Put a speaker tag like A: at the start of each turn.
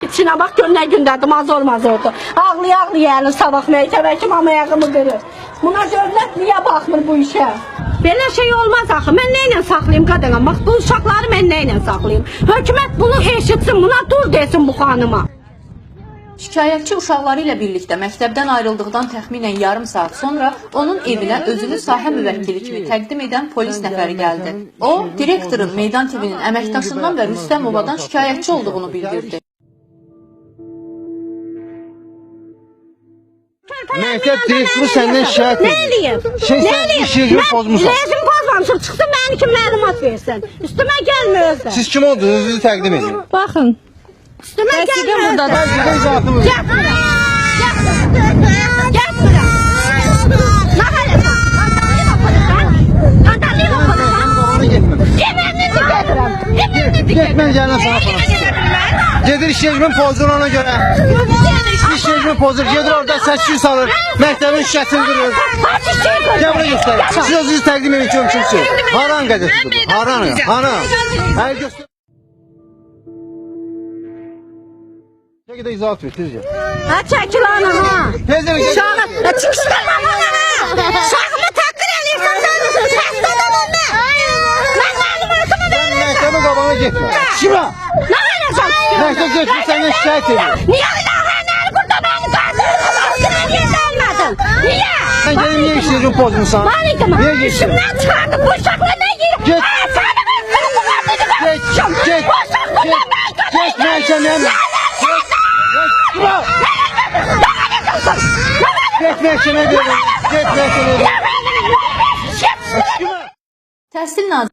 A: İçine bak gör ne gündədir, mazor. Ağlaya əli sabah meytəbə ki, mama ayağımı qırır. Buna dövlət niyə baxmır bu işə? Belə şey olmaz axı. Mən nə ilə saxlayayım qadına? Bax bu uşaqları mən nə ilə saxlayayım? Hökumət bunu eşitsin, buna dur desin bu xanıma.
B: Şikayətçi uşaqları ilə birlikdə məktəbdən ayrıldıqdan təxminən yarım saat sonra onun evinə özünü sahə müvəkkili kimi təqdim edən polis nəfəri gəldi. O, direktorun Meydan TV-nin əməkdaşından və Rüstəmovadan şikayətçi olduğunu bildirdi.
C: Məktəb direktoru səndən şikayət edir.
A: Nə eləyim?
C: Sən iş rejimi pozmusan.
A: Rejim pozmamışım, çıxsın mənim kimi məlumat versin. Üstümə gəlmə özdə.
C: Siz kim oldunuz? Özünüzü təqdim edin.
A: Baxın. Üstümə gəlmə özdə.
C: Ben sizin zatımı verin.
A: Gəl bura. Gəl bura. Nə eləsən? Qadalıyım oxudusan. Yemənizi gedirəm.
C: Getmən gələn sana falan. Gedir iş rejimi pozdur ona göre. İş rejimi pozdur. Gedir orada səs-küy salır. Məktəbin şişəsini qırır. Gəl buraya göstərin. Siz özünüzü təqdim edin ki, kimsiniz? Haran qədər tutur? Haran? Hayır göstər. Çəkil də izahat ver, tezcə.
A: Ha çəkil ana ha.
C: Tezcə mi?
A: Uşağı, çıxışdırma bana ha. Uşağımı təhqir eləyirsən sən. Xəstədən olma. Mən məlumatımı verirəm.
C: Məktəbin qabağına getmə. Kimə?
A: Nə verəcəm?
C: Məktəb direktoru səndən şikayət edir.
A: Niyə ilahənləri burada bəni qaldırdın? Hakkını niyə vermədin? Niyə?
C: Sen gelin niye iş rejimi pozmuşsan?
A: Malikama.
C: Niye geçtin?
A: İşimdən çıxardım bu uşaqla ne yiyip?
C: Get.
A: Səni ben seni bu qaldırdım.
C: Get. Get məhkəməyə mi? Get məhkəməyə verin. Get məhkəməyə verin.
A: Get.
B: Təhsil Nazirliyi